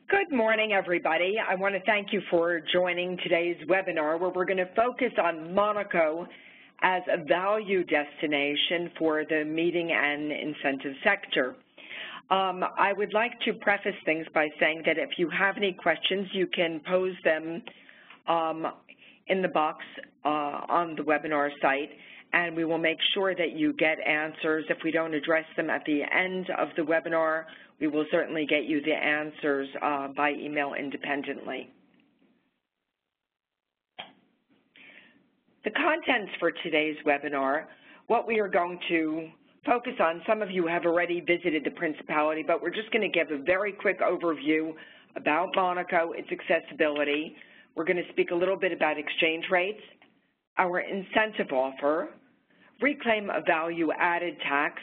Good morning, everybody. I want to thank you for joining today's webinar where we're going to focus on Monaco as a value destination for the meeting and incentive sector. I would like to preface things by saying that if you have any questions, you can pose them in the box on the webinar site, and we will make sure that you get answers. If we don't address them at the end of the webinar, we will certainly get you the answers by email independently. The contents for today's webinar, what we are going to focus on, some of you have already visited the Principality, but we're just going to give a very quick overview about Monaco, its accessibility. We're going to speak a little bit about exchange rates, our incentive offer, reclaim a value-added tax,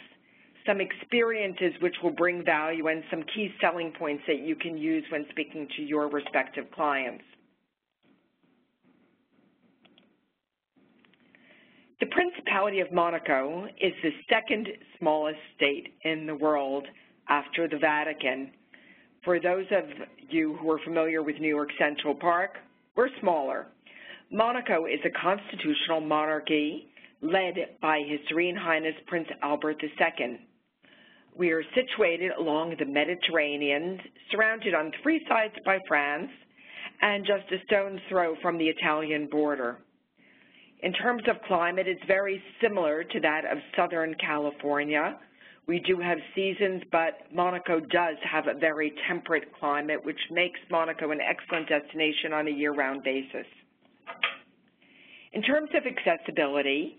some experiences which will bring value, and some key selling points that you can use when speaking to your respective clients. The Principality of Monaco is the second smallest state in the world after the Vatican. For those of you who are familiar with New York Central Park, we're smaller. Monaco is a constitutional monarchy led by His Serene Highness Prince Albert II. We are situated along the Mediterranean, surrounded on three sides by France, and just a stone's throw from the Italian border. In terms of climate, it's very similar to that of Southern California. We do have seasons, but Monaco does have a very temperate climate, which makes Monaco an excellent destination on a year-round basis. In terms of accessibility,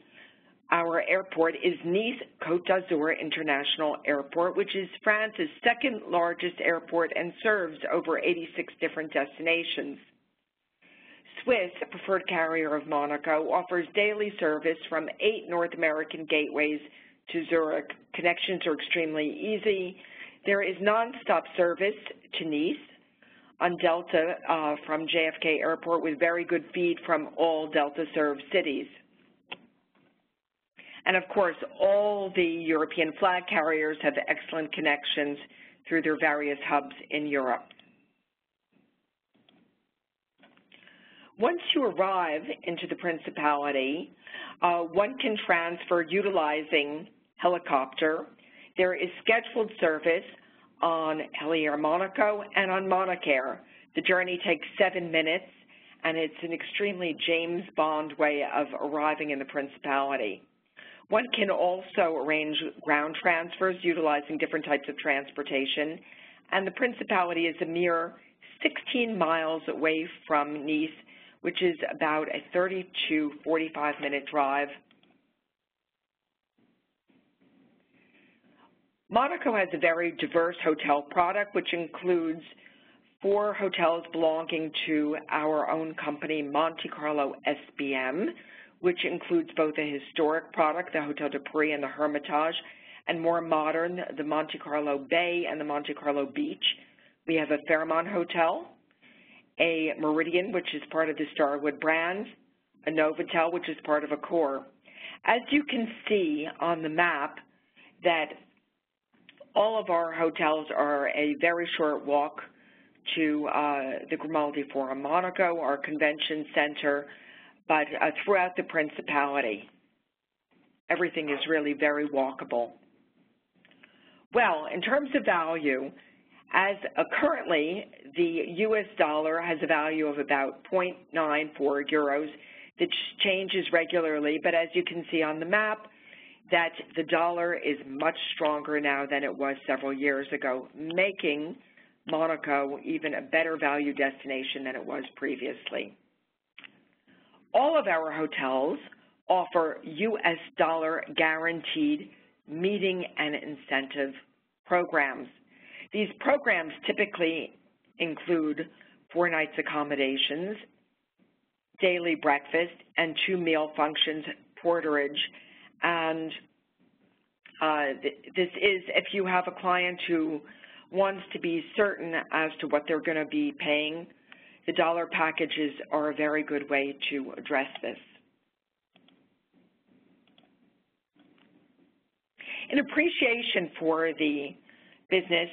our airport is Nice Côte d'Azur International Airport, which is France's second largest airport and serves over 86 different destinations. Swiss, a preferred carrier of Monaco, offers daily service from 8 North American gateways to Zurich. Connections are extremely easy. There is nonstop service to Nice on Delta from JFK Airport with very good feed from all Delta-served cities. And of course, all the European flag carriers have excellent connections through their various hubs in Europe. Once you arrive into the Principality, one can transfer utilizing helicopter. There is scheduled service on Heliair Monaco and on Monacair. The journey takes 7 minutes, and it's an extremely James Bond way of arriving in the Principality. One can also arrange ground transfers utilizing different types of transportation, and the Principality is a mere 16 miles away from Nice, which is about a 30 to 45-minute drive. Monaco has a very diverse hotel product, which includes 4 hotels belonging to our own company, Monte Carlo SBM, which includes both a historic product, the Hotel de Paris and the Hermitage, and more modern, the Monte Carlo Bay and the Monte Carlo Beach. We have a Fairmont Hotel, a Meridian, which is part of the Starwood brand, a Novotel, which is part of Accor. As you can see on the map, that all of our hotels are a very short walk to the Grimaldi Forum Monaco, our convention center, but throughout the Principality, everything is really very walkable. Well, in terms of value, as currently, the U.S. dollar has a value of about 0.94 euros. That changes regularly, but as you can see on the map, that the dollar is much stronger now than it was several years ago, making Monaco even a better value destination than it was previously. All of our hotels offer U.S. dollar guaranteed meeting and incentive programs. These programs typically include 4 nights accommodations, daily breakfast, and 2 meal functions, porterage. And this is if you have a client who wants to be certain as to what they're going to be paying, the dollar packages are a very good way to address this. In appreciation for the business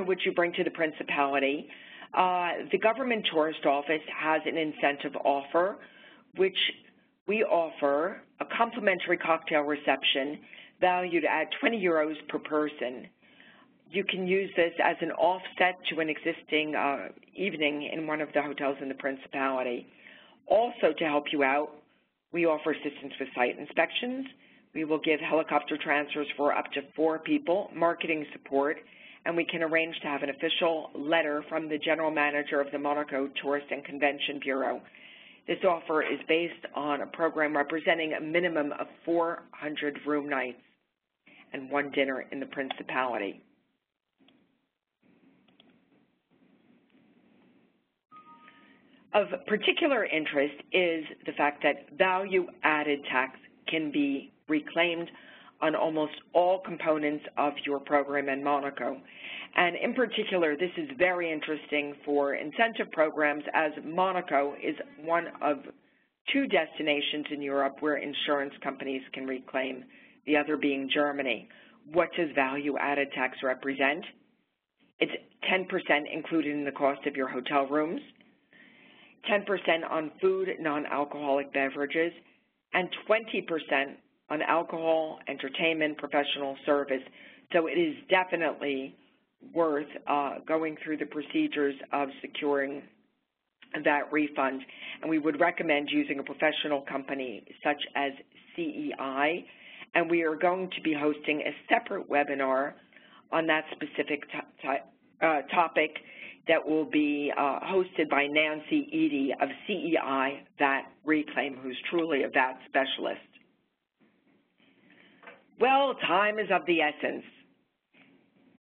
which you bring to the Principality, The Government Tourist Office has an incentive offer, which we offer a complimentary cocktail reception valued at 20 euros per person. You can use this as an offset to an existing evening in one of the hotels in the Principality. Also, to help you out, we offer assistance with site inspections. We will give helicopter transfers for up to 4 people, marketing support, and we can arrange to have an official letter from the general manager of the Monaco Tourist and Convention Bureau. This offer is based on a program representing a minimum of 400 room nights and 1 dinner in the Principality. Of particular interest is the fact that value-added tax can be reclaimed on almost all components of your program in Monaco. And in particular, this is very interesting for incentive programs, as Monaco is one of 2 destinations in Europe where insurance companies can reclaim, the other being Germany. What does value-added tax represent? It's 10% included in the cost of your hotel rooms, 10% on food, non-alcoholic beverages, and 20% on alcohol, entertainment, professional service. So it is definitely worth going through the procedures of securing that refund. And we would recommend using a professional company such as CEI. And we are going to be hosting a separate webinar on that specific topic that will be hosted by Nancy Eady of CEI VAT Reclaim, who's truly a VAT specialist. Well, time is of the essence.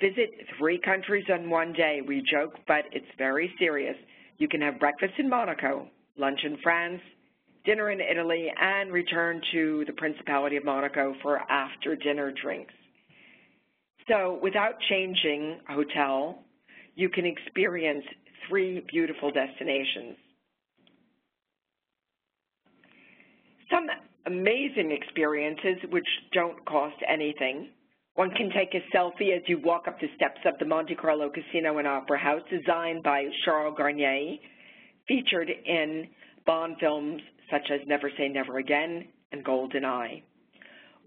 Visit 3 countries in one day. We joke, but it's very serious. You can have breakfast in Monaco, lunch in France, dinner in Italy, and return to the Principality of Monaco for after-dinner drinks. So without changing a hotel, you can experience 3 beautiful destinations. Some amazing experiences which don't cost anything. One can take a selfie as you walk up the steps of the Monte Carlo Casino and Opera House, designed by Charles Garnier, featured in Bond films such as Never Say Never Again and Golden Eye.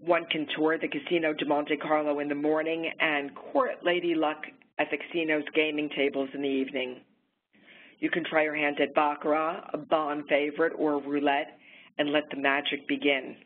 One can tour the Casino de Monte Carlo in the morning and court Lady Luck at the casino's gaming tables in the evening. You can try your hand at baccarat, a Bond favorite, or roulette, and let the magic begin.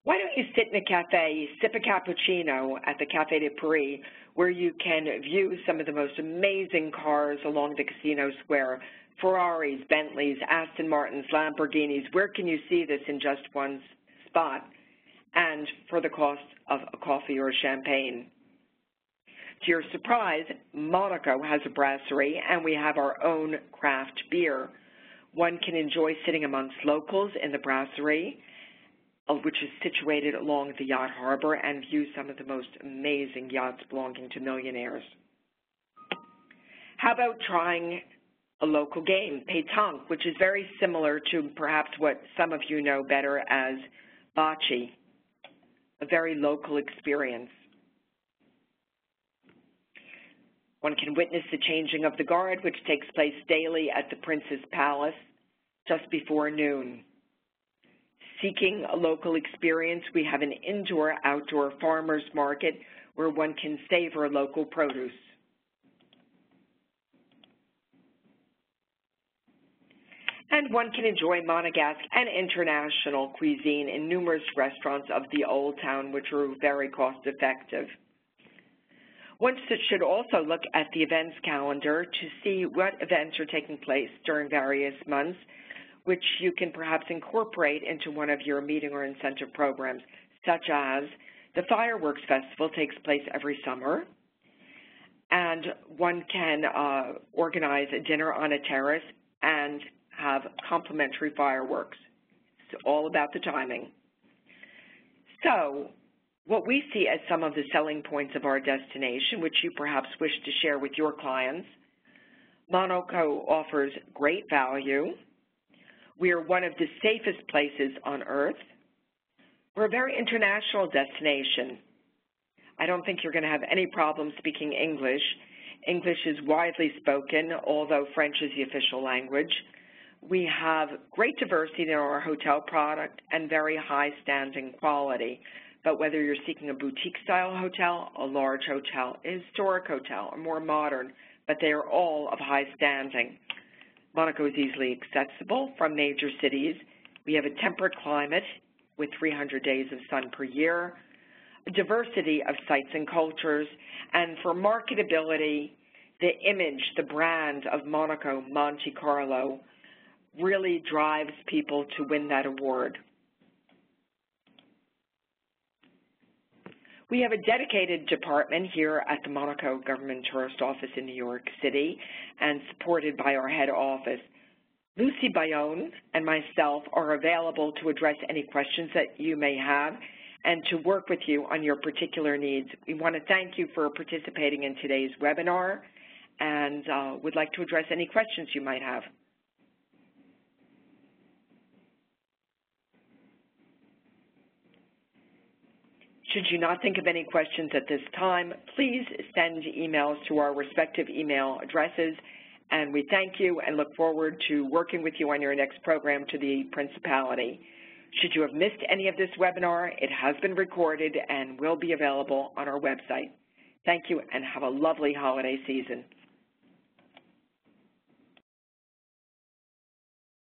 Why don't you sit in a cafe, sip a cappuccino at the Café de Paris, where you can view some of the most amazing cars along the casino square, Ferraris, Bentleys, Aston Martins, Lamborghinis. Where can you see this in just one spot, and for the cost of a coffee or a champagne? To your surprise, Monaco has a brasserie, and we have our own craft beer. One can enjoy sitting amongst locals in the brasserie, which is situated along the yacht harbor, and view some of the most amazing yachts belonging to millionaires. How about trying a local game, pétanque, which is very similar to perhaps what some of you know better as bocce, a very local experience. One can witness the changing of the guard, which takes place daily at the Prince's Palace just before noon. Seeking a local experience, we have an indoor-outdoor farmers market where one can savor local produce. And one can enjoy Monegasque and international cuisine in numerous restaurants of the Old Town, which are very cost-effective. One should also look at the events calendar to see what events are taking place during various months, which you can perhaps incorporate into one of your meeting or incentive programs, such as the Fireworks Festival takes place every summer, and one can organize a dinner on a terrace and have complimentary fireworks. It's all about the timing. So, what we see as some of the selling points of our destination, which you perhaps wish to share with your clients: Monaco offers great value. We are one of the safest places on earth. We're a very international destination. I don't think you're going to have any problem speaking English. English is widely spoken, although French is the official language. We have great diversity in our hotel product and very high standing quality. But whether you're seeking a boutique-style hotel, a large hotel, a historic hotel, or more modern, but they are all of high standing. Monaco is easily accessible from major cities. We have a temperate climate with 300 days of sun per year, a diversity of sites and cultures, and for marketability, the image, the brand of Monaco, Monte Carlo, really drives people to win that award. We have a dedicated department here at the Monaco Government Tourist Office in New York City and supported by our head office. Lucy Bayonne and myself are available to address any questions that you may have and to work with you on your particular needs. We want to thank you for participating in today's webinar and would like to address any questions you might have. Should you not think of any questions at this time, please send emails to our respective email addresses, and we thank you and look forward to working with you on your next program to the Principality. Should you have missed any of this webinar, it has been recorded and will be available on our website. Thank you and have a lovely holiday season.